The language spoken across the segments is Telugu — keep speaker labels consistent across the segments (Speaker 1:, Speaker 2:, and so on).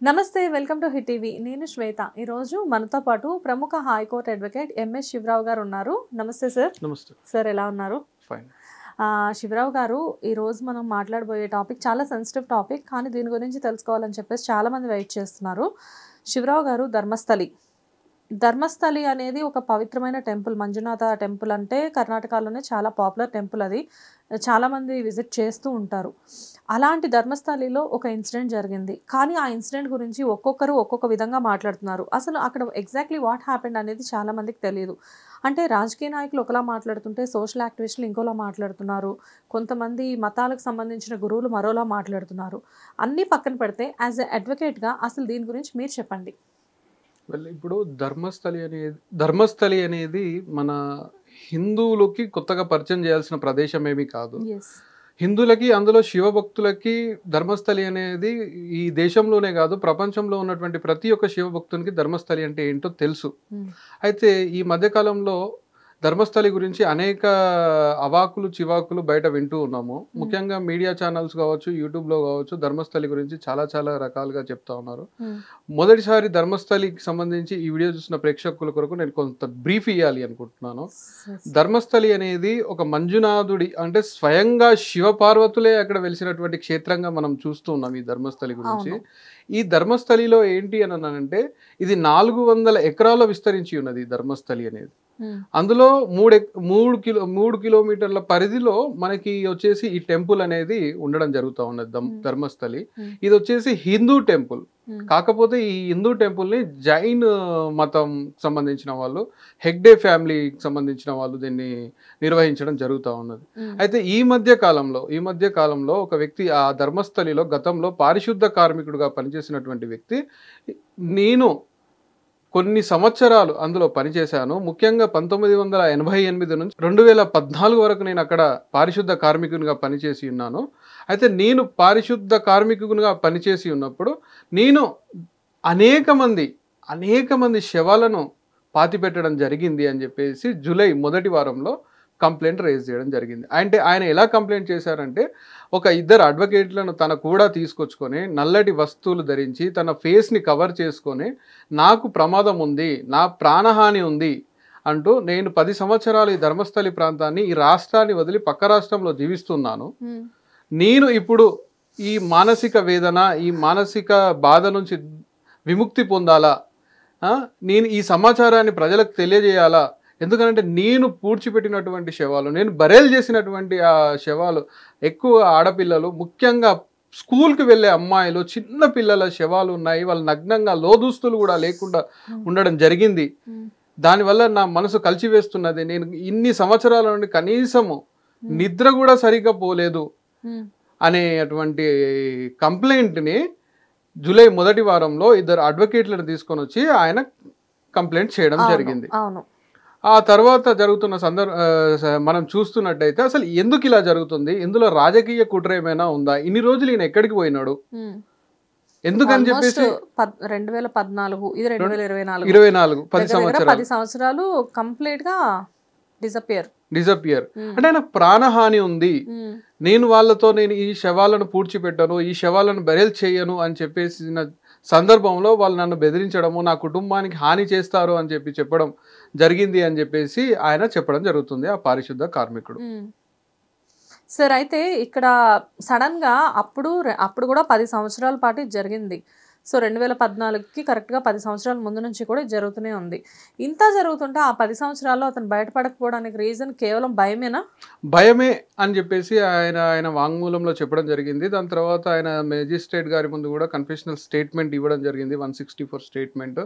Speaker 1: నమస్తే వెల్కమ్ టు హిట్ టీవీ నేను శ్వేత ఈ రోజు మనతో పాటు ప్రముఖ హైకోర్టు అడ్వకేట్ ఎంఎస్ శివరావు గారు ఉన్నారు నమస్తే సార్
Speaker 2: నమస్తే
Speaker 1: సార్ ఎలా ఉన్నారు
Speaker 2: ఫైన్
Speaker 1: శివరావు గారు ఈ రోజు మనం మాట్లాడబోయే టాపిక్ చాలా సెన్సిటివ్ టాపిక్ కానీ దీని గురించి తెలుసుకోవాలని చెప్పేసి చాలా మంది వెయిట్ చేస్తున్నారు శివరావు గారు ధర్మస్థలి అనేది ఒక పవిత్రమైన టెంపుల్ మంజునాథ టెంపుల్ అంటే కర్ణాటకలోనే చాలా పాపులర్ టెంపుల్ అది చాలామంది విజిట్ చేస్తూ ఉంటారు అలాంటి ధర్మస్థలిలో ఒక ఇన్సిడెంట్ జరిగింది కానీ ఆ ఇన్సిడెంట్ గురించి ఒక్కొక్కరు ఒక్కొక్క విధంగా మాట్లాడుతున్నారు అసలు అక్కడ ఎగ్జాక్ట్లీ వాట్ హ్యాపెండ్ అనేది చాలామందికి తెలియదు అంటే రాజకీయ నాయకులు ఒకలా మాట్లాడుతుంటే సోషల్ యాక్టివిస్టులు ఇంకోలా మాట్లాడుతున్నారు కొంతమంది మతాలకు సంబంధించిన గురువులు మరోలా మాట్లాడుతున్నారు అన్నీ పక్కన పెడితే యాజ్ ఎ అడ్వకేట్గా అసలు దీని గురించి మీరు చెప్పండి
Speaker 2: ఇప్పుడు ధర్మస్థలి అనేది మన హిందువులకి కొత్తగా పరిచయం చేయాల్సిన ప్రదేశం ఏమీ కాదు హిందువులకి అందులో శివభక్తులకి ధర్మస్థలి అనేది ఈ దేశంలోనే కాదు ప్రపంచంలో ఉన్నటువంటి ప్రతి ఒక్క శివభక్తునికి ధర్మస్థలి అంటే ఏంటో తెలుసు అయితే ఈ మధ్యకాలంలో ధర్మస్థలి గురించి అనేక అవాకులు చివాకులు బయట వింటూ ఉన్నాము ముఖ్యంగా మీడియా ఛానల్స్ కావచ్చు యూట్యూబ్లో కావచ్చు ధర్మస్థలి గురించి చాలా చాలా రకాలుగా చెప్తా ఉన్నారు మొదటిసారి ధర్మస్థలికి సంబంధించి ఈ వీడియో చూసిన ప్రేక్షకుల కొరకు నేను కొంత బ్రీఫ్ ఇవ్వాలి అనుకుంటున్నాను ధర్మస్థలి అనేది ఒక మంజునాథుడి అంటే స్వయంగా శివపార్వతులే అక్కడ వెలిసినటువంటి క్షేత్రంగా మనం చూస్తూ ఉన్నాం ఈ ధర్మస్థలి గురించి ఈ ధర్మస్థలిలో ఏంటి అని అంటే ఇది 400 ఎకరాల్లో విస్తరించి ఉన్నది ఈ ధర్మస్థలి అనేది అందులో 3 కిలోమీటర్ల పరిధిలో మనకి వచ్చేసి ఈ టెంపుల్ అనేది ఉండడం జరుగుతూ ఉన్నది ధర్మస్థలి ఇది వచ్చేసి హిందూ టెంపుల్ కాకపోతే ఈ హిందూ టెంపుల్ ని జైన్ మతం సంబంధించిన వాళ్ళు హెగ్డే ఫ్యామిలీకి సంబంధించిన వాళ్ళు దీన్ని నిర్వహించడం జరుగుతూ ఉన్నది అయితే ఈ మధ్య కాలంలో ఒక వ్యక్తి ఆ ధర్మస్థలిలో గతంలో పారిశుద్ధ కార్మికుడుగా పనిచేసినటువంటి వ్యక్తి నేను కొన్ని సంవత్సరాలు అందులో పనిచేశాను ముఖ్యంగా 1988 నుంచి 2014 వరకు నేను అక్కడ పారిశుద్ధ కార్మికునిగా పనిచేసి ఉన్నాను అయితే నేను పారిశుద్ధ కార్మికునిగా పనిచేసి ఉన్నప్పుడు నేను అనేక మంది శవాలను పాతిపెట్టడం జరిగింది అని చెప్పేసి జూలై మొదటి వారంలో కంప్లైంట్ రేజ్ చేయడం జరిగింది అంటే ఆయన ఎలా కంప్లైంట్ చేశారంటే ఒక ఇద్దరు అడ్వకేట్లను తన కూడా తీసుకొచ్చుకొని నల్లటి వస్తువులు ధరించి తన ఫేస్ని కవర్ చేసుకొని నాకు ప్రమాదం ఉంది నా ప్రాణహాని ఉంది అంటూ నేను 10 సంవత్సరాలు ఈ ధర్మస్థలి ప్రాంతాన్ని ఈ రాష్ట్రాన్ని వదిలి పక్క రాష్ట్రంలో జీవిస్తున్నాను నేను ఇప్పుడు ఈ మానసిక వేదన ఈ మానసిక బాధ నుంచి విముక్తి పొందాలా నేను ఈ సమాచారాన్ని ప్రజలకు తెలియజేయాలా ఎందుకంటే నేను పూడ్చిపెట్టినటువంటి శవాలు నేను బరేల్ చేసినటువంటి ఆ శవాలు ఎక్కువ ఆడపిల్లలు ముఖ్యంగా స్కూల్కి వెళ్ళే అమ్మాయిలు చిన్న పిల్లల శవాలు ఉన్నాయి వాళ్ళు నగ్నంగా లోదుస్తులు కూడా లేకుండా ఉండడం జరిగింది దానివల్ల నా మనసు కలిచివేస్తున్నది నేను ఇన్ని సంవత్సరాల నుండి కనీసము నిద్ర కూడా సరిగ్గా పోలేదు అనేటువంటి కంప్లైంట్ని జూలై మొదటి వారంలో ఇద్దరు అడ్వకేట్లను తీసుకొని వచ్చి ఆయన కంప్లైంట్ చేయడం జరిగింది ఆ తర్వాత జరుగుతున్న మనం చూస్తున్నట్టయితే అసలు ఎందుకు ఇలా జరుగుతుంది ఇందులో రాజకీయ కుట్ర ఏమైనా ఉందా ఇన్ని రోజులు ఈయన ఎక్కడికి పోయినాడు ఎందుకని చెప్పేసి
Speaker 1: 2014 ఇది
Speaker 2: 2024 10
Speaker 1: సంవత్సరాలు కంప్లీట్ గా డిసపియర్
Speaker 2: అంటే ఆయన ప్రాణహాని ఉంది నేను ఈ శవాలను పూడ్చిపెట్టను ఈ శవాలను బెరెల్ చేయను అని చెప్పేసిన సందర్భంలో వాళ్ళు నన్ను బెదిరించడము నా కుటుంబానికి హాని చేస్తారు అని చెప్పడం జరిగింది అని చెప్పేసి ఆయన చెప్పడం జరుగుతుంది ఆ పారిశుద్ధ కార్మికుడు
Speaker 1: సార్ అయితే ఇక్కడ సడన్ గా అప్పుడు కూడా 10 సంవత్సరాల పాటు జరిగింది సో 2014కి కరెక్ట్గా 10 సంవత్సరాల ముందు నుంచి కూడా జరుగుతూనే ఉంది ఇంత జరుగుతుంటే ఆ 10 సంవత్సరాల్లో అతను బయటపడకపోవడానికి రీజన్ కేవలం
Speaker 2: భయమే అని చెప్పేసి ఆయన వాంగ్మూలంలో చెప్పడం జరిగింది దాని తర్వాత ఆయన మేజిస్ట్రేట్ గారి ముందు కూడా కన్ఫెషనల్ స్టేట్మెంట్ ఇవ్వడం జరిగింది 164 స్టేట్మెంట్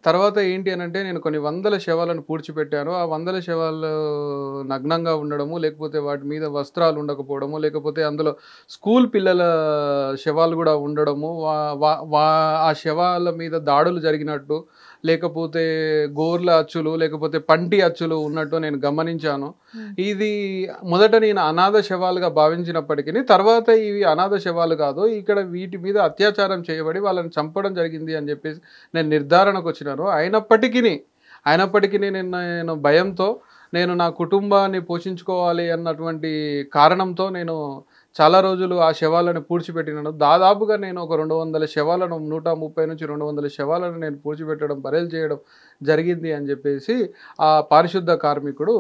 Speaker 2: తర్వాత ఏంటి అని అంటే నేను కొన్ని వందల శవాలను పూడ్చిపెట్టాను ఆ 100 శవాలు నగ్నంగా ఉండడము లేకపోతే వాటి మీద వస్త్రాలు ఉండకపోవడము లేకపోతే అందులో స్కూల్ పిల్లల శవాలు కూడా ఉండడము ఆ శవాల మీద దాడులు జరిగినట్టు లేకపోతే గోర్ల అచ్చులు లేకపోతే పంటి అచ్చులు ఉన్నట్టు నేను గమనించాను ఇది మొదట నేను అనాథ శవాలుగా భావించినప్పటికీ తర్వాత ఇవి అనాథ శవాలు కాదు ఇక్కడ వీటి మీద అత్యాచారం చేయబడి వాళ్ళని చంపడం జరిగింది అని చెప్పేసి నేను నిర్ధారణకు వచ్చినాను అయినప్పటికీ నేను భయంతో నేను నా కుటుంబాన్ని పోషించుకోవాలి అన్నటువంటి కారణంతో నేను చాలా రోజులు ఆ శవాలను పూడ్చిపెట్టినాను. దాదాపుగా నేను ఒక 200 శవాలను 130 నుంచి 200 శవాలను నేను పూడ్చిపెట్టడం, బరేలు చేయడం జరిగింది అని చెప్పేసి ఆ పారిశుద్ధ కార్మికుడు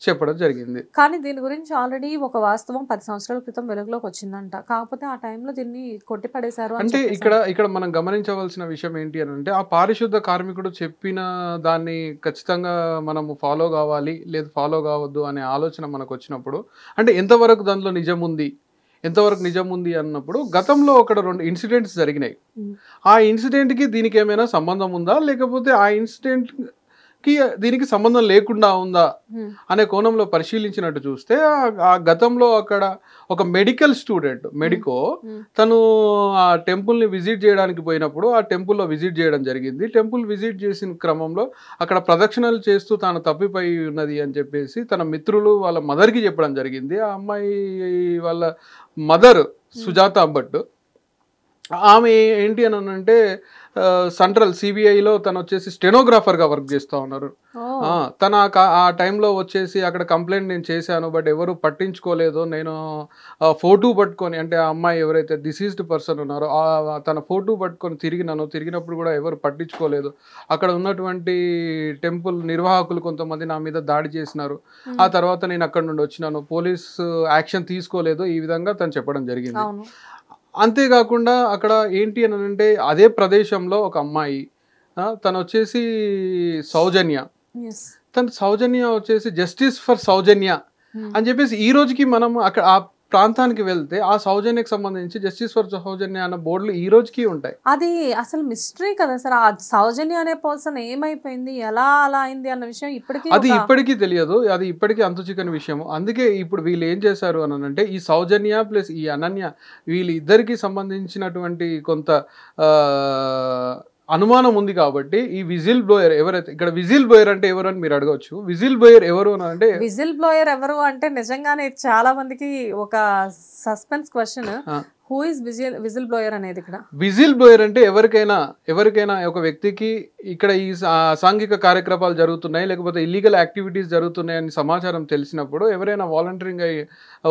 Speaker 2: చెప్పడం జరిగింది.
Speaker 1: కానీ దీని గురించి ఆల్రెడీ ఒక వాస్తవం 10 సంవత్సరాల క్రితం వెలుగులోకి వచ్చిందంట. కాకపోతే ఆ టైంలో దీన్ని కొట్టిపడేశారు అని
Speaker 2: అంటే
Speaker 1: చెప్పేసి.
Speaker 2: ఇక్కడ మనం గమనించవలసిన విషయం ఏంటి అని అంటే, ఆ పారిశుద్ధ కార్మికుడు చెప్పిన దాన్ని ఖచ్చితంగా మనము ఫాలో కావాలి, లేదు ఫాలో కావద్దు అనే ఆలోచన మనకు వచ్చినప్పుడు, అంటే ఎంతవరకు దానిలో నిజం ఉంది, ఎంతవరకు నిజం ఉంది అన్నప్పుడు, గతంలో ఒక 2 ఇన్సిడెంట్స్ జరిగినాయి. ఆ ఇన్సిడెంట్కి దీనికి ఏమైనా సంబంధం ఉందా, లేకపోతే ఆ ఇన్సిడెంట్కి దీనికి సంబంధం లేకుండా ఉందా అనే కోణంలో పరిశీలించినట్టు చూస్తే, ఆ గతంలో అక్కడ ఒక మెడికల్ స్టూడెంట్ తను ఆ టెంపుల్ని విజిట్ చేయడానికి పోయినప్పుడు ఆ టెంపుల్లో విజిట్ చేయడం జరిగింది. టెంపుల్ విజిట్ చేసిన క్రమంలో అక్కడ ప్రదక్షిణలు చేస్తూ తాను తప్పిపోయి ఉన్నది అని చెప్పేసి తన మిత్రులు వాళ్ళ మదర్కి చెప్పడం జరిగింది. ఆ అమ్మాయి వాళ్ళ మదర్ సుజాత భట్, ఆమె ఏంటి అని అంటే సెంట్రల్ సిబిఐలో తను వచ్చేసి స్టెనోగ్రాఫర్గా వర్క్ చేస్తూ ఉన్నారు. తన ఆ టైంలో వచ్చేసి అక్కడ కంప్లైంట్ నేను చేశాను, బట్ ఎవరు పట్టించుకోలేదు. నేను ఫోటో పట్టుకొని, అంటే ఆ అమ్మాయి ఎవరైతే డిసీజ్డ్ పర్సన్ ఉన్నారో తన ఫోటో పట్టుకొని తిరిగినప్పుడు కూడా ఎవరు పట్టించుకోలేదు. అక్కడ ఉన్నటువంటి టెంపుల్ నిర్వాహకులు కొంతమంది నా మీద దాడి చేసినారు. ఆ తర్వాత నేను అక్కడ నుండి వచ్చినాను, పోలీస్ యాక్షన్ తీసుకోలేదు, ఈ విధంగా తను చెప్పడం జరిగింది. అంతేకాకుండా అక్కడ ఏంటి అని అంటే, అదే ప్రదేశంలో ఒక అమ్మాయి, తను వచ్చేసి సౌజన్య, సౌజన్య వచ్చేసి జస్టిస్ ఫర్ సౌజన్య అని చెప్పేసి ఈ రోజుకి మనం అక్కడ ఆ ప్రాంతానికి వెళ్తే ఆ సౌజన్యకి సంబంధించి జస్టిస్ ఫర్ సౌజన్య అన్న బోర్డులు ఈ రోజుకి ఉంటాయి.
Speaker 1: అది అసలు మిస్టరీ కదా సార్. ఆ సౌజన్య అనే పర్సన్ ఏమైపోయింది, ఎలా అలా అయింది అన్న విషయం ఇప్పటికీ
Speaker 2: తెలియదు. అది ఇప్పటికీ అంతుచిక్కని విషయం. అందుకే ఇప్పుడు వీళ్ళు ఏం చేశారు అని అంటే, ఈ సౌజన్య ప్లస్ ఈ అనన్య వీళ్ళిద్దరికి సంబంధించినటువంటి కొంత అనుమానం ఉంది కాబట్టి, ఈ విజిల్ బ్లోయర్ ఎవరైతే, ఇక్కడ విజిల్ బ్లోయర్ అంటే ఎవరు అని మీరు అడగవచ్చు. విజిల్ బ్లోయర్ ఎవరు అని అంటే,
Speaker 1: విజిల్ బ్లోయర్ ఎవరు అంటే నిజంగానే చాలా మందికి ఒక suspense question. Who is whistle blower అనేది? ఇక్కడ
Speaker 2: విజిల్ బ్లోయర్ అంటే ఎవరికైనా ఒక వ్యక్తికి ఇక్కడ ఈ అసాంఘిక కార్యక్రమాలు జరుగుతున్నాయి, లేకపోతే ఇల్లీగల్ యాక్టివిటీస్ జరుగుతున్నాయని సమాచారం తెలిసినప్పుడు ఎవరైనా వాలంటీరింగ్ అయ్యి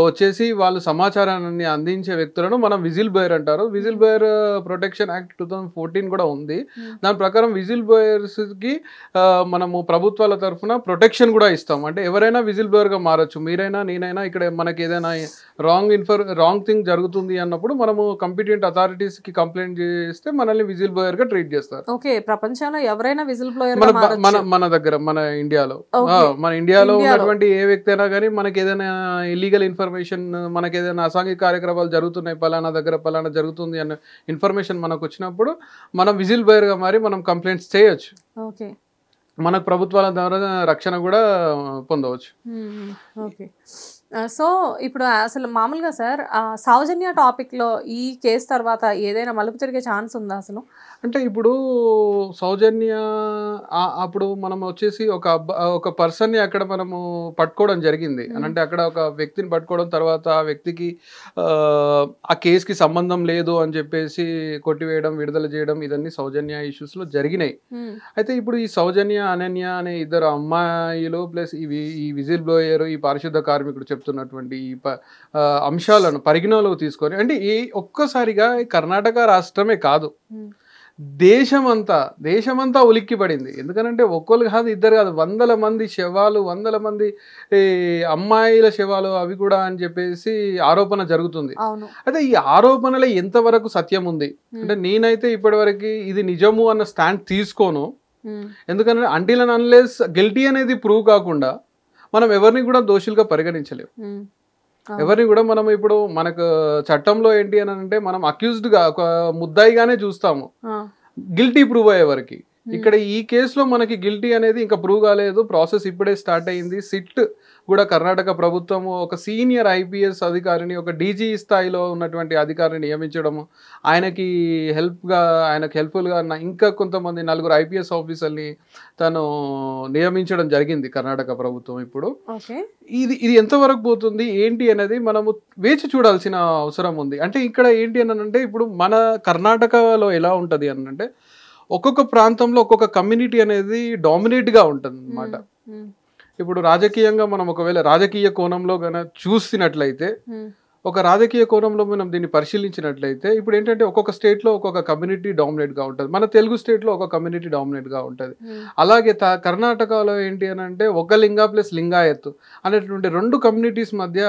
Speaker 2: వచ్చేసి వాళ్ళు సమాచారాన్ని అందించే వ్యక్తులను మనం విజిల్ బ్లోయర్ అంటారు. విజిల్ బ్లోయర్ ప్రొటెక్షన్ యాక్ట్ 2014 కూడా ఉంది. దాని ప్రకారం విజిల్ బ్లోయర్స్కి మనము ప్రభుత్వాల తరఫున ప్రొటెక్షన్ కూడా ఇస్తాం. అంటే ఎవరైనా విజిల్ బ్లోయర్గా మారచ్చు, మీరైనా నేనైనా. ఇక్కడ మనకి ఏదైనా రాంగ్ థింగ్ జరుగుతుంది అన్నప్పుడు మనము కంపిటెంట్ అథారిటీస్ కి కంప్లైంట్ చేస్తే మనల్ని విజిల్ బ్లోయర్ గా ట్రీట్ చేస్తారు.
Speaker 1: ఓకే, ప్రపంచంలో ఎవరైనా విజిల్ బ్లోయర్
Speaker 2: మన దగ్గర మన ఇండియాలో ఉన్నటువంటి ఏ వ్యక్తి అయినా కానీ మనకి ఏదైనా ఇల్లీగల్ ఇన్ఫర్మేషన్, మనకి ఏదైనా అసాంఘిక కార్యక్రమాలు జరుగుతున్నాయి, పలానా దగ్గర పలానా జరుగుతుంది అన్న ఇన్ఫర్మేషన్ మనకు వచ్చినప్పుడు మనం విజిల్ బ్లోయర్ గా మారి మనం కంప్లైంట్స్ చేయొచ్చు.
Speaker 1: ఓకే,
Speaker 2: మనకు ప్రభుత్వాల ద్వారా రక్షణ కూడా పొందవచ్చు.
Speaker 1: ఓకే. సో ఇప్పుడు అసలు మామూలుగా సార్, సౌజన్య టాపిక్లో ఈ కేసు తర్వాత ఏదైనా మలుపు తిరిగే ఛాన్స్ ఉందా అసలు?
Speaker 2: అంటే ఇప్పుడు సౌజన్య అప్పుడు మనం వచ్చేసి ఒక పర్సన్ని అక్కడ మనము పట్టుకోవడం జరిగింది అని అంటే, అక్కడ ఒక వ్యక్తిని పట్టుకోవడం తర్వాత ఆ వ్యక్తికి ఆ కేసుకి సంబంధం లేదు అని చెప్పేసి కొట్టివేయడం, విడుదల చేయడం, ఇదన్నీ సౌజన్య ఇష్యూస్లో జరిగినాయి. అయితే ఇప్పుడు ఈ సౌజన్య, అనన్య అనే ఇద్దరు అమ్మాయిలు ప్లస్ ఈ విజిల్ బ్లోయర్, ఈ పారిశుద్ధ కార్మికుడు చెప్తున్నటువంటి ఈ అంశాలను పరిగణలోకి తీసుకొని, అంటే ఈ ఒక్కసారిగా కర్ణాటక రాష్ట్రమే కాదు, దేశమంతా ఉలిక్కి పడింది. ఎందుకనంటే ఒక్కళ్ళు కాదు, ఇద్దరు కాదు, 100 మంది శవాలు, 100 మంది అమ్మాయిల శవాలు అవి కూడా అని చెప్పేసి ఆరోపణ జరుగుతుంది. అయితే ఈ ఆరోపణలో ఎంతవరకు సత్యం ఉంది అంటే, నేనైతే ఇప్పటివరకు ఇది నిజము అన్న స్టాండ్ తీసుకోను. ఎందుకంటే అంటిల్ అండ్ అన్లెస్ గిల్టీ అనేది ప్రూవ్ కాకుండా మనం ఎవరిని కూడా దోషులుగా పరిగణించలేము. ఎవరిని కూడా మనం ఇప్పుడు మనకు చట్టంలో ఏంటి అని అంటే, మనం అక్యూజ్డ్గా ఒక ముద్దాయిగానే చూస్తాము గిల్టీ ప్రూవ్ అయ్యే వరకు. ఇక్కడ ఈ కేసులో మనకి గిల్టీ అనేది ఇంకా ప్రూవ్ కాలేదు, ప్రాసెస్ ఇప్పుడే స్టార్ట్ అయ్యింది. సిట్ కూడా కర్ణాటక ప్రభుత్వము ఒక సీనియర్ ఐపీఎస్ అధికారిని, ఒక డీజీ స్థాయిలో ఉన్నటువంటి అధికారిని నియమించడము, ఆయనకి హెల్ప్ఫుల్గా ఇంకా కొంతమంది 4 ఐపీఎస్ ఆఫీసర్ని తను నియమించడం జరిగింది కర్ణాటక ప్రభుత్వం. ఇప్పుడు ఇది ఎంతవరకు పోతుంది ఏంటి అనేది మనము వేచి చూడాల్సిన అవసరం ఉంది. అంటే ఇక్కడ ఏంటి అని అంటే, ఇప్పుడు మన కర్ణాటకలో ఎలా ఉంటుంది అని అంటే, ఒక్కొక్క ప్రాంతంలో ఒక్కొక్క కమ్యూనిటీ అనేది డామినేట్గా ఉంటుంది అన్నమాట. ఇప్పుడు రాజకీయంగా మనం ఒకవేళ రాజకీయ కోణంలో కనుక చూసినట్లయితే, ఒక రాజకీయ కోణంలో మనం దీన్ని పరిశీలించినట్లయితే ఇప్పుడు ఏంటంటే ఒక్కొక్క స్టేట్లో ఒక్కొక్క కమ్యూనిటీ డామినేట్గా ఉంటుంది. మన తెలుగు స్టేట్లో ఒక కమ్యూనిటీ డామినేట్గా ఉంటుంది. అలాగే కర్ణాటకలో ఏంటి అని అంటే ఒక లింగా ప్లస్ లింగాయత్ అనేటువంటి 2 కమ్యూనిటీస్ మధ్య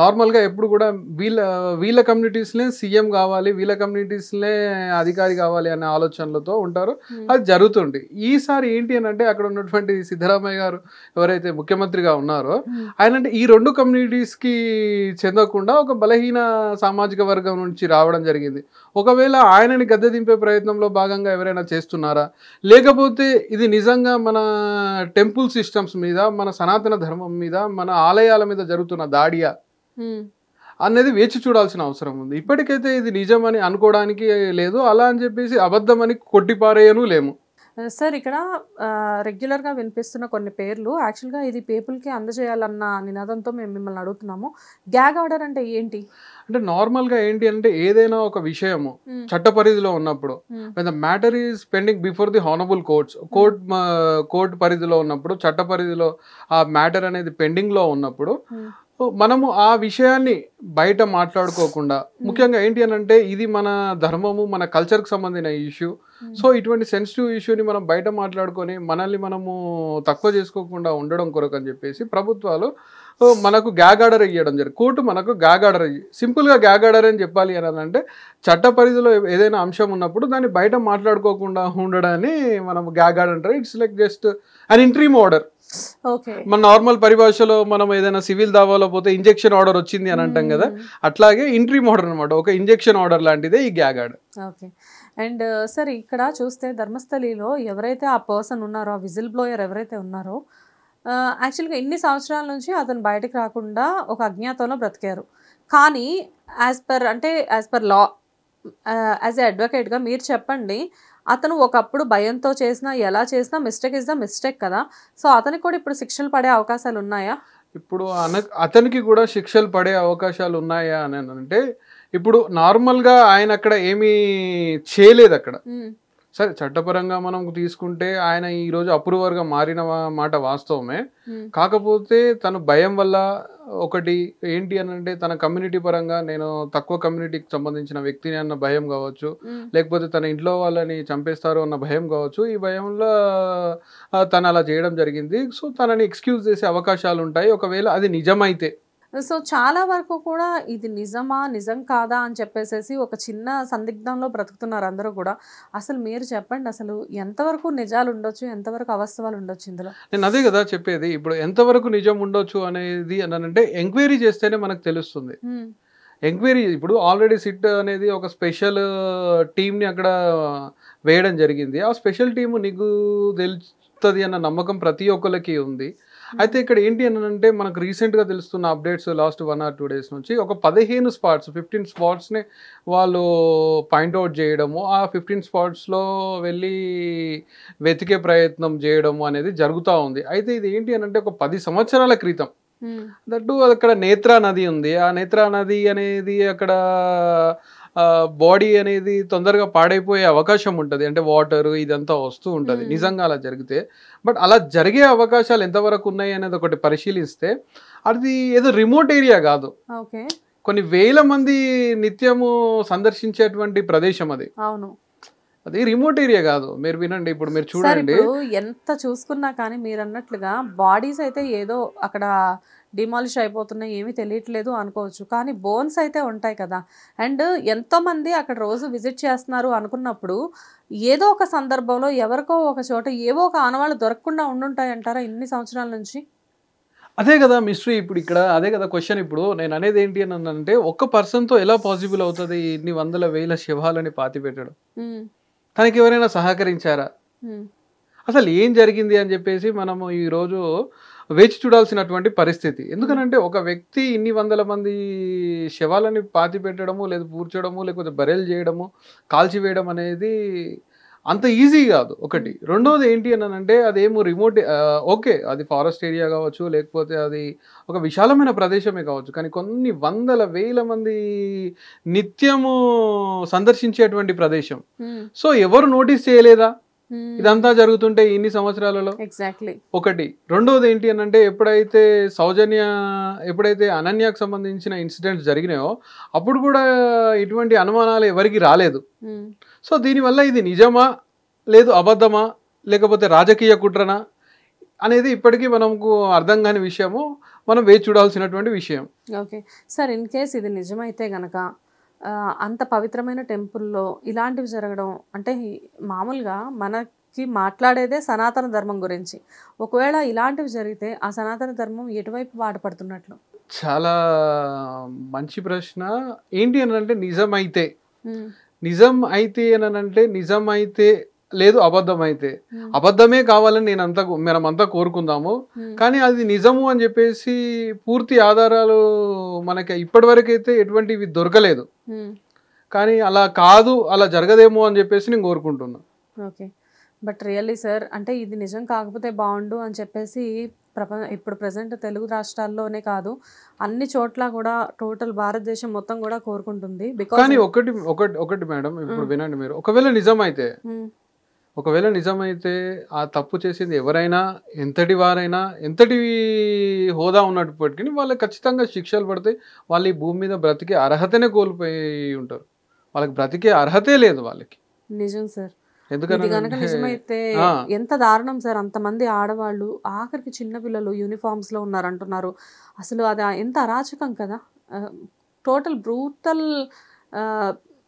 Speaker 2: నార్మల్గా ఎప్పుడు కూడా వీళ్ళ కమ్యూనిటీస్లే సీఎం కావాలి, వీళ్ళ కమ్యూనిటీస్లే అధికారి కావాలి అనే ఆలోచనలతో ఉంటారు. అది జరుగుతుంది. ఈసారి ఏంటి అని అంటే అక్కడ ఉన్నటువంటి సిద్ధరామయ్య గారు ఎవరైతే ముఖ్యమంత్రిగా ఉన్నారో ఆయన అంటే ఈ 2 కమ్యూనిటీస్కి చెందకుండా ఒక బలహీన సామాజిక వర్గం నుంచి రావడం జరిగింది. ఒకవేళ ఆయనని గద్దె దింపే ప్రయత్నంలో భాగంగా ఎవరైనా చేస్తున్నారా, లేకపోతే ఇది నిజంగా మన టెంపుల్ సిస్టమ్స్ మీద, మన సనాతన ధర్మం మీద, మన ఆలయాల మీద జరుగుతున్న దాడియా అనేది వేచి చూడాల్సిన అవసరం ఉంది. ఇప్పటికైతే ఇది నిజమని అనుకోవడానికి లేదు, అలా అని చెప్పేసి అబద్ధమని కొట్టిపారేయను లేము.
Speaker 1: సార్ ఇక్కడ రెగ్యులర్గా వినిపిస్తున్న కొన్ని పేర్లు యాక్చువల్గా ఇది పీపుల్కి అందజేయాలన్న నినాదంతో మేము మిమ్మల్ని అడుగుతున్నాము. గ్యాగ్ ఆర్డర్ అంటే ఏంటి?
Speaker 2: అంటే నార్మల్గా ఏంటి అంటే ఏదైనా ఒక విషయము చట్ట పరిధిలో ఉన్నప్పుడు the matter is pending before the honourable court పరిధిలో ఉన్నప్పుడు, చట్ట పరిధిలో ఆ మ్యాటర్ అనేది పెండింగ్లో ఉన్నప్పుడు మనము ఆ విషయాన్ని బయట మాట్లాడుకోకుండా, ముఖ్యంగా ఏంటి అని అంటే ఇది మన ధర్మము, మన కల్చర్కి సంబంధించిన ఇష్యూ. సో ఇటువంటి సెన్సిటివ్ ఇష్యూని మనం బయట మాట్లాడుకొని మనల్ని మనము తక్కువ చేసుకోకుండా ఉండడం కొరకు అని చెప్పేసి ప్రభుత్వాలు మనకు గ్యాగ్ ఆర్డర్ ఇవ్వడం జరిగింది. కోర్టు మనకు గ్యాగ్ ఆర్డర్ సింపుల్గా గ్యాగ్ ఆర్డర్ అని చెప్పాలి అని అంటే చట్ట పరిధిలో ఏదైనా అంశం ఉన్నప్పుడు దాన్ని బయట మాట్లాడుకోకుండా ఉండడాన్ని మనం గ్యాగ్ ఆర్డర్ అంటారు. It's like just an interim order. మన నార్మల్ పరిభాషలో మనం ఏదైనా సివిల్ దావాలో పోతే ఇంజెక్షన్ ఆర్డర్ వచ్చింది అని అంటాం కదా, అట్లాగే ఇంట్రీమ్ ఆర్డర్ అనమాట, ఒక ఇంజెక్షన్ ఆర్డర్ లాంటిదే ఈ gag order.
Speaker 1: Okay. And sir ఇక్కడ చూస్తే ధర్మస్థలిలో ఎవరైతే ఆ పర్సన్ ఉన్నారో, ఆ విజిల్ బ్లోయర్ ఎవరైతే ఉన్నారో, యాక్చువల్గా ఇన్ని సంవత్సరాల నుంచి అతను బయటకు రాకుండా ఒక అజ్ఞాతంలో బ్రతికారు. కానీ as per law, as a అడ్వకేట్గా మీరు చెప్పండి, అతను ఒకప్పుడు భయంతో చేసినా, ఎలా చేసినా మిస్టేక్ ఇస్ ద మిస్టేక్ కదా. సో అతనికి కూడా ఇప్పుడు శిక్షలు పడే అవకాశాలు ఉన్నాయా?
Speaker 2: ఇప్పుడు అతనికి కూడా శిక్షలు పడే అవకాశాలు ఉన్నాయా అని అంటే, ఇప్పుడు నార్మల్గా ఆయన అక్కడ ఏమీ చేయలేదు అక్కడ. సరే చట్టపరంగా మనం తీసుకుంటే ఆయన ఈరోజు అప్రూవర్గా మారిన మాట వాస్తవమే. కాకపోతే తను భయం వల్ల ఒకటి ఏంటి అని అంటే తన కమ్యూనిటీ పరంగా నేను తక్కువ కమ్యూనిటీకి సంబంధించిన వ్యక్తిని అన్న భయం కావచ్చు, లేకపోతే తన ఇంట్లో వాళ్ళని చంపేస్తారు అన్న భయం కావచ్చు. ఈ భయంలో తను అలా చేయడం జరిగింది. సో తనని ఎక్స్క్యూజ్ చేసే అవకాశాలు ఉంటాయి ఒకవేళ అది నిజమైతే.
Speaker 1: సో చాలా వరకు కూడా ఇది నిజమా, నిజం కాదా అని చెప్పేసి ఒక చిన్న సందిగ్ధంలో బ్రతుకుతున్నారు అందరూ కూడా. అసలు మీరు చెప్పండి, అసలు ఎంతవరకు నిజాలు ఉండొచ్చు, ఎంతవరకు అవాస్తవాలు ఉండొచ్చు ఇందులో?
Speaker 2: నేను అదే కదా చెప్పేది. ఇప్పుడు ఎంతవరకు నిజం ఉండొచ్చు అనేది అంటే ఎంక్వైరీ చేస్తేనే మనకు తెలుస్తుంది. ఎంక్వైరీ ఇప్పుడు ఆల్రెడీ సిట్ అనేది ఒక స్పెషల్ టీంని అక్కడ వేయడం జరిగింది. ఆ స్పెషల్ టీము నీకు తెలుస్తుంది అన్న నమ్మకం ప్రతి ఒక్కరికి ఉంది. అయితే ఇక్కడ ఏంటి అని అంటే మనకు రీసెంట్గా తెలుస్తున్న అప్డేట్స్ లాస్ట్ 1 or 2 days నుంచి ఒక 15 స్పాట్స్ 15 స్పాట్స్ని వాళ్ళు పాయింట్అవుట్ చేయడము, ఆ 15 స్పాట్స్లో వెళ్ళి వెతికే ప్రయత్నం చేయడము అనేది జరుగుతూ ఉంది. అయితే ఇది ఏంటి అని అంటే ఒక 10 సంవత్సరాల క్రితం దట్టు అక్కడ నేత్రా నది ఉంది. ఆ నేత్రా నది అనేది అక్కడ బాడీ అనేది తొందరగా పాడైపోయే అవకాశం ఉంటుంది. అంటే వాటర్ ఇదంతా వస్తూ ఉంటుంది నిజంగా అలా జరిగితే. బట్ అలా జరిగే అవకాశాలు ఎంతవరకు ఉన్నాయి అనేది ఒకటి పరిశీలిస్తే అది ఏదో రిమోట్ ఏరియా కాదు, కొన్ని వేల మంది నిత్యము సందర్శించేటువంటి ప్రదేశం అది. అవును, అది రిమోట్ ఏరియా కాదు. మీరు వినండి, ఇప్పుడు మీరు చూడండి,
Speaker 1: ఎంత చూసుకున్నా కానీ మీరు అన్నట్లుగా బాడీస్ అయితే ఏదో అక్కడ డిమాలిష్ అయిపోతున్నాయి, ఏమీ తెలియట్లేదు అనుకోవచ్చు, కానీ బోన్స్ అయితే ఉంటాయి కదా. అండ్ ఎంతోమంది అక్కడ రోజు విజిట్ చేస్తున్నారు అనుకున్నప్పుడు ఏదో ఒక సందర్భంలో ఎవరికో ఒక చోట ఏవో ఒక ఆనవాళ్ళు దొరకకుండా ఉండుంటాయి అంటారా ఇన్ని సంవత్సరాల నుంచి?
Speaker 2: అదే కదా మిస్టరీ. ఇప్పుడు ఇక్కడ అదే కదా క్వశ్చన్. ఇప్పుడు నేను అనేది ఏంటి అని అంటే ఒక్క పర్సన్తో ఎలా పాసిబుల్ అవుతుంది ఇన్ని వందల వేల శవాలని పాతి పెట్టడం? తనకి ఎవరైనా సహకరించారా? అసలు ఏం జరిగింది అని చెప్పేసి మనము ఈరోజు వేచి చూడాల్సినటువంటి పరిస్థితి. ఎందుకనంటే ఒక వ్యక్తి ఇన్ని వందల మంది శవాలని పాతి పెట్టడము, లేదా పూడ్చడము, లేకపోతే బరెల్ చేయడము, కాల్చివేయడం అనేది అంత ఈజీ కాదు ఒకటి. రెండోది ఏంటి అని అంటే అదేమో రిమోట్, ఓకే అది ఫారెస్ట్ ఏరియా కావచ్చు, లేకపోతే అది ఒక విశాలమైన ప్రదేశమే కావచ్చు, కానీ కొన్ని వందల వేల మంది నిత్యము సందర్శించేటువంటి ప్రదేశం. సో ఎవరు నోటీస్ చేయలేదా? ఇదంతా జరుగుతుంటే ఇన్ని సంవత్సరాలలో
Speaker 1: ఎగ్జాక్ట్లీ
Speaker 2: ఒకటి. రెండోది ఏంటి అని అంటే ఎప్పుడైతే అనన్యకు సంబంధించిన ఇన్సిడెంట్స్ జరిగినాయో అప్పుడు కూడా ఇటువంటి అనుమానాలు ఎవరికి రాలేదు. సో దీనివల్ల ఇది నిజమా లేదు అబద్ధమా లేకపోతే రాజకీయ కుట్రనా అనేది ఇప్పటికీ మనకు అర్థం కాని విషయము, మనం వేచి చూడాల్సినటువంటి విషయం.
Speaker 1: ఓకే సార్, ఇన్ కేస్ ఇది నిజమైతే గనక అంత పవిత్రమైన టెంపుల్లో ఇలాంటివి జరగడం అంటే మామూలుగా మనకి మాట్లాడేదే సనాతన ధర్మం గురించి, ఒకవేళ ఇలాంటివి జరిగితే ఆ సనాతన ధర్మం ఎటువైపు వాడపడుతున్నట్లు?
Speaker 2: చాలా మంచి ప్రశ్న. ఏంటి అని అంటే నిజం అయితే లేదు అబద్ధం అయితే, అబద్ధమే కావాలని మనమంతా కోరుకుందాము. కానీ అది నిజము అని చెప్పేసి పూర్తి ఆధారాలు మనకి ఇప్పటి వరకు అయితే ఎటువంటివి దొరకలేదు. కానీ అలా కాదు, అలా జరగదేమో అని చెప్పేసి నేను కోరుకుంటున్నా.
Speaker 1: ఓకే, బట్ రియల్లీ సార్ అంటే ఇది నిజం కాకపోతే బాగుండు అని చెప్పేసి ఇప్పుడు ప్రజెంట్ తెలుగు రాష్ట్రాల్లోనే కాదు అన్ని చోట్ల కూడా టోటల్ భారతదేశం మొత్తం కూడా కోరుకుంటుంది.
Speaker 2: కానీ ఒకటి మేడం, ఇప్పుడు వినండి మీరు, ఒకవేళ నిజమైతే ఆ తప్పు చేసింది ఎవరైనా, ఎంతటి వారైనా, ఎంతటి హోదా ఉన్నప్పటికీ వాళ్ళకి ఖచ్చితంగా శిక్షలు పడతాయి. వాళ్ళు ఈ భూమి మీద బ్రతికే అర్హతనే కోల్పోయి ఉంటారు. వాళ్ళకి బ్రతికే అర్హతే లేదు వాళ్ళకి.
Speaker 1: నిజం సార్, ఇది కనుక నిజమైతే ఎంత దారుణం సార్. అంతమంది ఆడవాళ్ళు, ఆఖరికి చిన్నపిల్లలు యూనిఫామ్స్ లో ఉన్నారంటున్నారు. అసలు అది ఎంత అరాచకం కదా, టోటల్ బ్రూటల్.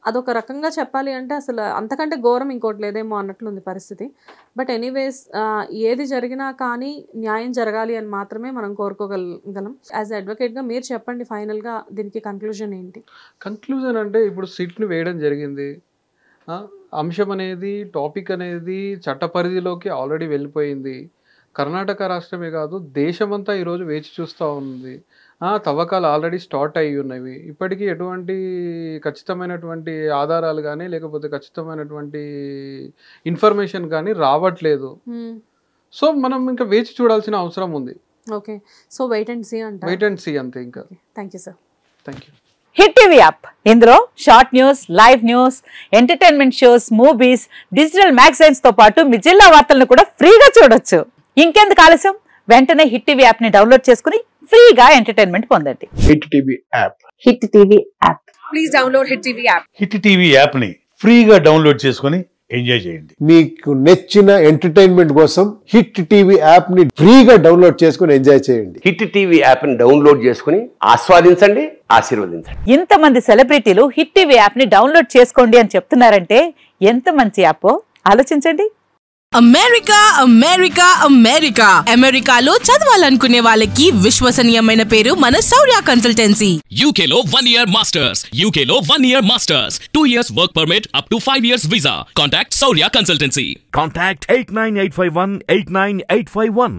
Speaker 1: అదొక రకంగా చెప్పాలి అంటే అసలు అంతకంటే ఘోరం ఇంకోటి లేదేమో అన్నట్లుంది పరిస్థితి. బట్ ఎనీవేస్ ఏది జరిగినా కానీ న్యాయం జరగాలి అని మాత్రమే మనం కోరుకోగలం. యాజ్ అడ్వకేట్గా మీరు చెప్పండి, ఫైనల్గా దీనికి కన్క్లూజన్ ఏంటి?
Speaker 2: కన్క్లూజన్ అంటే ఇప్పుడు సిట్ని వేయడం జరిగింది, అంశం అనేది, టాపిక్ అనేది చట్ట పరిధిలోకి ఆల్రెడీ వెళ్ళిపోయింది. కర్ణాటక రాష్ట్రమే కాదు దేశమంతా ఈరోజు వేచి చూస్తూ ఉంది. తవ్వకాలు ఆల్రెడీ స్టార్ట్ అయ్యి ఉన్నవి. ఇప్పటికీ ఎటువంటి ఖచ్చితమైనటువంటి ఆధారాలు కానీ లేకపోతే ఖచ్చితమైనటువంటి ఇన్ఫర్మేషన్ కానీ రావట్లేదు. సో మనం ఇంకా వేచి చూడాల్సిన అవసరం ఉంది.
Speaker 1: Okay, so wait and see
Speaker 2: అంతే. ఇంకా
Speaker 1: thank you sir.
Speaker 2: Thank you.
Speaker 3: Hit TV app, ఇందులో short news, live news, entertainment shows, movies, digital magazines తో పాటు మీ జిల్లా వార్తలను కూడా ఫ్రీగా చూడొచ్చు. ఇంకెందుకు ఆలస్యం, వెంటనే హిట్ టీవీ యాప్ ని డౌన్లోడ్ చేసుకుని ఫ్రీగా ఎంటర్టైన్మెంట్ పొందండి.
Speaker 4: Hit TV app.
Speaker 3: Please download hit TV app.
Speaker 4: Hit TV app ని ఫ్రీగా డౌన్లోడ్ చేసుకుని ఎంజాయ్ చేయండి.
Speaker 5: మీకు నచ్చిన ఎంటర్టైన్మెంట్ కోసం హిట్ టీవీ యాప్ ని ఫ్రీగా డౌన్లోడ్ చేసుకుని ఎంజాయ్ చేయండి.
Speaker 6: హిట్ టీవీ యాప్ ని డౌన్లోడ్ చేసుకుని ఆస్వాదించండి, ఆశీర్వదించండి.
Speaker 3: ఇంతమంది సెలబ్రిటీలు హిట్ టీవీ యాప్ ని డౌన్లోడ్ చేసుకోండి అని చెప్తున్నారంటే ఎంత మంచి యాప్ ఆలోచించండి.
Speaker 7: అమెరికాలో చదవాలనుకునే వాళ్ళకి విశ్వసనీయమైన పేరు మన శౌర్య కన్సల్టెన్సీ.
Speaker 8: UK లో 1 year masters, 2 years work permit up to 5 years visa. Contact Saurya Consultancy.
Speaker 9: Contact 89851 89851.